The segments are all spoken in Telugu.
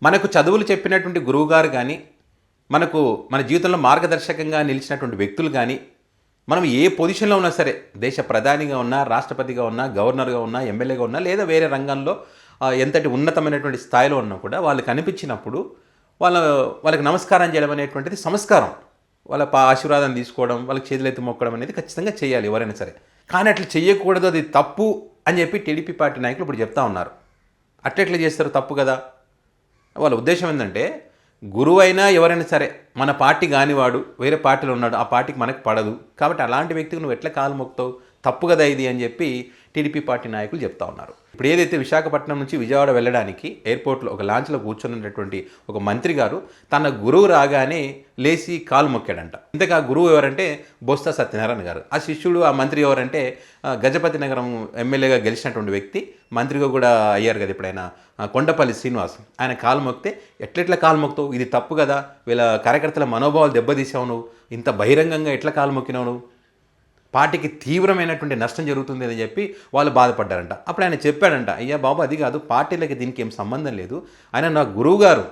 మనకు చదువులు చెప్పినటువంటి గురువుగారు కానీ, మనకు మన జీవితంలో మార్గదర్శకంగా నిలిచినటువంటి వ్యక్తులు కానీ, మనం ఏ పొజిషన్లో ఉన్నా సరే, దేశ ప్రధానిగా ఉన్నా, రాష్ట్రపతిగా ఉన్నా, గవర్నర్గా ఉన్నా, ఎమ్మెల్యేగా ఉన్నా, లేదా వేరే రంగంలో ఎంతటి ఉన్నతమైనటువంటి స్థాయిలో ఉన్నా కూడా వాళ్ళు కనిపించినప్పుడు వాళ్ళకి నమస్కారం చేయడం అనేటువంటిది సంస్కారం. వాళ్ళ ఆశీర్వాదం తీసుకోవడం, వాళ్ళకి చేతులెత్తి మొక్కడం అనేది ఖచ్చితంగా చేయాలి ఎవరైనా సరే. కానీ అట్లా చేయకూడదు, అది తప్పు అని చెప్పి టీడీపీ పార్టీ నాయకులు ఇప్పుడు చెప్తా ఉన్నారు. అట్లెట్లా చేస్తారు? తప్పు కదా. వాళ్ళ ఉద్దేశం ఏంటంటే, గురువైనా ఎవరైనా సరే మన పార్టీ కానివాడు వేరే పార్టీలో ఉన్నాడు, ఆ పార్టీకి మనకు పడదు కాబట్టి అలాంటి వ్యక్తికి నువ్వు ఎట్లా కాలు మొక్కుతావు? తప్పు కదా ఇది అని చెప్పి టీడీపీ పార్టీ నాయకులు చెప్తా ఉన్నారు. ఇప్పుడు ఏదైతే విశాఖపట్నం నుంచి విజయవాడ వెళ్ళడానికి ఎయిర్పోర్ట్లో ఒక లాంచ్లో కూర్చున్నటువంటి ఒక మంత్రి గారు తన గురువు రాగానే లేచి కాలు మొక్కాడంట. ఇంతకు ఆ గురువు ఎవరంటే బొత్స సత్యనారాయణ గారు. ఆ శిష్యుడు, ఆ మంత్రి ఎవరంటే గజపతి నగరం ఎమ్మెల్యేగా గెలిచినటువంటి వ్యక్తి, మంత్రిగా కూడా అయ్యారు కదా ఇప్పుడైనా, కొండపల్లి శ్రీనివాస్. ఆయన కాలు మొక్కితే ఎట్లెట్లా కాలు మొక్కుతావు? ఇది తప్పు కదా. వీళ్ళ కార్యకర్తల మనోభావాలు దెబ్బతీసావు నువ్వు, ఇంత బహిరంగంగా ఎట్లా కాలు మొక్కినావు నువ్వు, పార్టీకి తీవ్రమైనటువంటి నష్టం జరుగుతుంది అని చెప్పి వాళ్ళు బాధపడ్డారంట. అప్పుడు ఆయన చెప్పాడంట, అయ్యా బాబు అది కాదు, పార్టీలకి దీనికి ఏం సంబంధం లేదు, ఆయన నా గురువు గారు,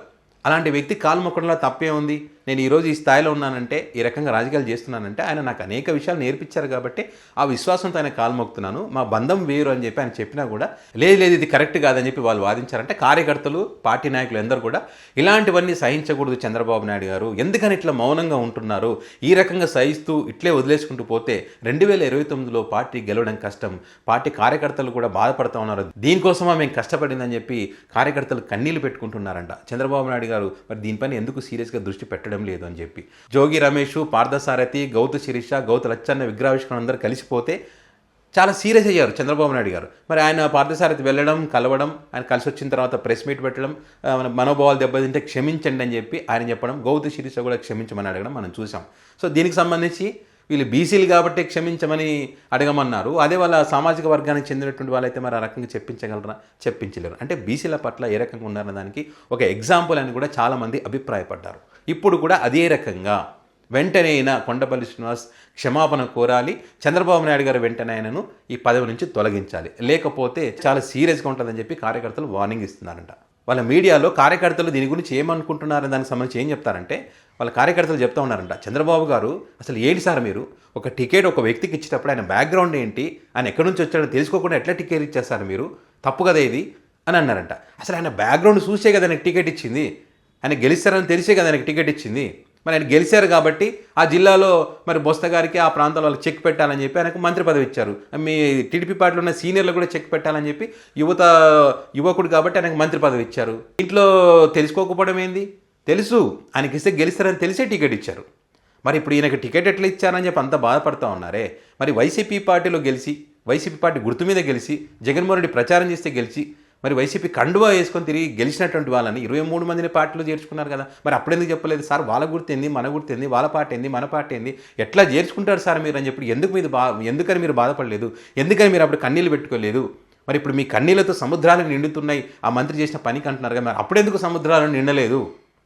అలాంటి వ్యక్తి కాలు మొక్కడంలో తప్పే ఉంది. నేను ఈరోజు ఈ స్థాయిలో ఉన్నానంటే, ఈ రకంగా రాజకీయాలు చేస్తున్నానంటే ఆయన నాకు అనేక విషయాలు నేర్పించారు కాబట్టి ఆ విశ్వాసంతో ఆయన కాలు మొక్కుతున్నాను, మా బంధం వేరు అని చెప్పి ఆయన చెప్పినా కూడా లేదు ఇది కరెక్ట్ కాదని చెప్పి వాళ్ళు వాదించారంటే కార్యకర్తలు, పార్టీ నాయకులు అందరూ కూడా ఇలాంటివన్నీ సహించకూడదు చంద్రబాబు నాయుడు గారు, ఎందుకని ఇట్లా మౌనంగా ఉంటున్నారు, ఈ రకంగా సహిస్తూ ఇట్లే వదిలేసుకుంటూ పోతే 2029లో పార్టీ గెలవడం కష్టం, పార్టీ కార్యకర్తలు కూడా బాధపడుతూ ఉన్నారు, దీనికోసమా మేము కష్టపడిందని చెప్పి కార్యకర్తలు కన్నీళ్లు పెట్టుకుంటున్నారంట. చంద్రబాబు నాయుడు గారు మరి దీనిపైన ఎందుకు సీరియస్గా దృష్టి పెట్టడం లేదు అని చెప్పి జోగి రమేష్, పార్థసారథి, గౌతు శిరీష, గౌతు లచ్చన్న విగ్రహావిష్కరణ అందరూ కలిసిపోతే చాలా సీరియస్ అయ్యారు చంద్రబాబు నాయుడు గారు. మరి ఆయన పార్థసారథి వెళ్ళడం, కలవడం, ఆయన కలిసి వచ్చిన తర్వాత ప్రెస్ మీట్ పెట్టడం, మనోభావాలు దెబ్బతింటే క్షమించండి అని చెప్పి ఆయన చెప్పడం, గౌతు శిరీష కూడా క్షమించమని అడగడం మనం చూసాం. సో దీనికి సంబంధించి వీళ్ళు బీసీలు కాబట్టి క్షమించమని అడగమన్నారు, అదే వాళ్ళ సామాజిక వర్గానికి చెందినటువంటి వాళ్ళైతే మరి ఆ రకంగా చెప్పించగలరా? చెప్పించలేరు. అంటే బీసీల పట్ల ఏ రకంగా ఉన్నారన్న దానికి ఒక ఎగ్జాంపుల్ అని కూడా చాలామంది అభిప్రాయపడ్డారు. ఇప్పుడు కూడా అదే రకంగా వెంటనే అయినా కొండపల్లి శ్రీనివాస్ క్షమాపణ కోరాలి, చంద్రబాబు నాయుడు గారు వెంటనే ఆయనను ఈ పదవి నుంచి తొలగించాలి, లేకపోతే చాలా సీరియస్గా ఉంటుందని చెప్పి కార్యకర్తలు వార్నింగ్ ఇస్తున్నారంట. వాళ్ళ మీడియాలో కార్యకర్తలు దీని గురించి ఏమనుకుంటున్నారని దానికి సంబంధించి ఏం చెప్తారంటే, వాళ్ళ కార్యకర్తలు చెప్తా ఉన్నారంట, చంద్రబాబు గారు అసలు ఏంటి సార్ మీరు ఒక టికెట్ ఒక వ్యక్తికి ఇచ్చేటప్పుడు ఆయన బ్యాక్గ్రౌండ్ ఏంటి, ఆయన ఎక్కడి నుంచి వచ్చాడో తెలుసుకోకుండా ఎట్లా టికెట్ ఇచ్చేస్తారు మీరు, తప్పు కదా ఇది అని అన్నారంట. అసలు ఆయన బ్యాక్గ్రౌండ్ చూసే కదా ఆయనకు టికెట్ ఇచ్చింది, ఆయన గెలిస్తారని తెలిసే కదా ఆయనకు టికెట్ ఇచ్చింది. మరి ఆయన గెలిచారు కాబట్టి ఆ జిల్లాలో మరి బొత్స గారికి ఆ ప్రాంతంలో వాళ్ళకి చెక్ పెట్టాలని చెప్పి ఆయనకు మంత్రి పదవి ఇచ్చారు. మీ టీడీపీ పార్టీలో ఉన్న సీనియర్లు కూడా చెక్ పెట్టాలని చెప్పి యువకుడు కాబట్టి ఆయనకు మంత్రి పదవి ఇచ్చారు. ఇంట్లో తెలుసుకోకపోవడం ఏంది? తెలుసు, ఆయనకి ఇస్తే గెలుస్తారని తెలిసే టికెట్ ఇచ్చారు. మరి ఇప్పుడు ఈయనకి టికెట్ ఎట్లా ఇచ్చారని చెప్పి అంత బాధపడుతూ ఉన్నారే. మరి వైసీపీ పార్టీలో గెలిచి, వైసీపీ పార్టీ గుర్తు మీద గెలిచి, జగన్మోహన్ రెడ్డి ప్రచారం చేస్తే గెలిచి, మరి వైసీపీ కండువా వేసుకొని తిరిగి గెలిచినటువంటి వాళ్ళని 23 మందిని పార్టీలో చేర్చుకున్నారు కదా. మరి అప్పుడెందుకు చెప్పలేదు సార్? వాళ్ళ గుర్తేంది, మన గుర్తేంది, వాళ్ళ పార్టీ ఏంది, మన పార్టీ ఏంది, ఎట్లా చేర్చుకుంటారు సార్ మీరు అని చెప్పి ఎందుకని మీరు బాధపడలేదు, ఎందుకని మీరు అప్పుడు కన్నీళ్ళు పెట్టుకోలేదు? మరి ఇప్పుడు మీ కన్నీళ్లతో సముద్రాలకు నిండుతున్నాయి ఆ మంత్రి చేసిన పనికి అంటున్నారు కదా, మరి అప్పుడెందుకు సముద్రాలను నిండలేదు?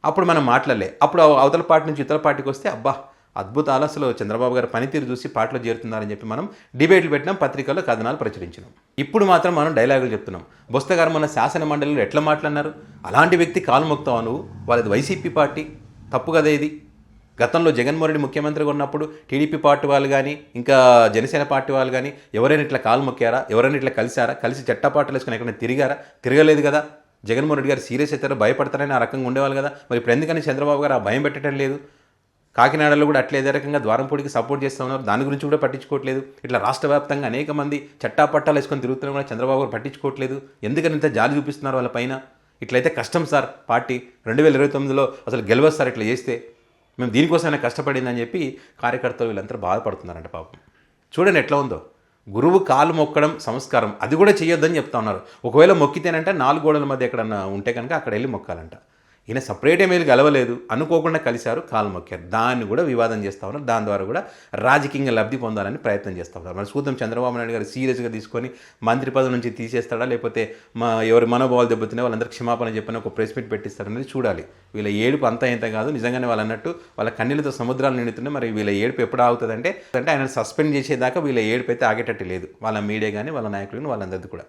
అప్పుడు మనం మాట్లాడలే. అప్పుడు అవతల పార్టీ నుంచి ఇతర పార్టీకి వస్తే అబ్బా అద్భుతాలు, అసలు చంద్రబాబు గారు పనితీరు చూసి పార్టీలో చేరుతున్నారని చెప్పి మనం డిబేట్లు పెట్టినాం, పత్రికల్లో కథనాలు ప్రచురించినాం. ఇప్పుడు మాత్రం మనం డైలాగులు చెప్తున్నాం. బొత్స గారు మన శాసన మండలిలో ఎట్లా మాట్లాడినారు, అలాంటి వ్యక్తి కాలు మొక్తావు నువ్వు, వాళ్ళది వైసీపీ పార్టీ, తప్పు కదా ఇది. గతంలో జగన్మోహన్ రెడ్డి ముఖ్యమంత్రిగా ఉన్నప్పుడు టీడీపీ పార్టీ వాళ్ళు కానీ, ఇంకా జనసేన పార్టీ వాళ్ళు కానీ ఎవరైనా ఇట్లా కాలు మొక్కారా? ఎవరైనా ఇట్లా కలిసారా? కలిసి చట్టపాటలు వేసుకొని ఎక్కడైనా తిరిగారా? తిరగలేదు కదా. జగన్మోహన్ రెడ్డి గారు సీరియస్ అవుతారో భయపడతారని ఆ రకంగా ఉండేవాళ్ళు కదా. మరి ఇప్పుడు ఎందుకని చంద్రబాబు గారు ఆ భయం పెట్టడం లేదు? కాకినాడలో కూడా అట్లే అదే రకంగా ద్వారంపూడికి సపోర్ట్ చేస్తూ ఉన్నారు, దాని గురించి కూడా పట్టించుకోవట్లేదు. ఇట్లా రాష్ట్ర వ్యాప్తంగా అనేక మంది చట్టాపట్టాలు వేసుకొని తిరుగుతున్నా కూడా చంద్రబాబు గారు పట్టించుకోవట్లేదు. ఎందుకని ఇంత జాలి చూపిస్తున్నారు వాళ్ళ పైన? ఇట్లయితే కష్టం సార్, పార్టీ 2029లో అసలు గెలవదు సార్ ఇట్లా చేస్తే, మేము దీనికోసమైనా కష్టపడిందని చెప్పి కార్యకర్తలు వీళ్ళంతా బాధపడుతున్నారంట పాపం. చూడండి ఎట్లా ఉందో. గురువు కాలు మొక్కడం సంస్కారం, అది కూడా చేయొద్దని చెప్తా ఉన్నారు. ఒకవేళ మొక్కితేనంటే 4 గోడల మధ్య ఎక్కడన్నా ఉంటే కనుక అక్కడ వెళ్ళి మొక్కాలంట. ఈయన సపరేట్ ఏమీ గెలవలేదు, అనుకోకుండా కలిశారు, కాలు మొక్కారు, దాన్ని కూడా వివాదం చేస్తూ ఉన్నారు. దాని ద్వారా కూడా రాజకీయంగా లబ్ధి పొందాలని ప్రయత్నం చేస్తూ ఉన్నారు. మరి చూద్దాం చంద్రబాబు నాయుడు గారు సీరియస్గా తీసుకొని మంత్రి పదవి నుంచి తీసేస్తాడా, లేకపోతే ఎవరి మనోభావాలు దెబ్బతినే వాళ్ళందరూ క్షమాపణ చెప్పని ఒక ప్రెస్ మీట్ పెట్టిస్తారనేది చూడాలి. వీళ్ళ ఏడుపు అంతా ఇంత కాదు, నిజంగానే వాళ్ళు అన్నట్టు వాళ్ళ కన్నీళ్ళతో సముద్రాలు నిండుతున్నాయి. మరి వీళ్ళ ఏడుపు ఎప్పుడు ఆగుతుంది అంటే ఆయన సస్పెండ్ చేసేదాకా వీళ్ళ ఏడుపు అయితే ఆగేటట్టు లేదు, వాళ్ళ మీడియా కానీ వాళ్ళ నాయకులు కానీ వాళ్ళందరిది కూడా.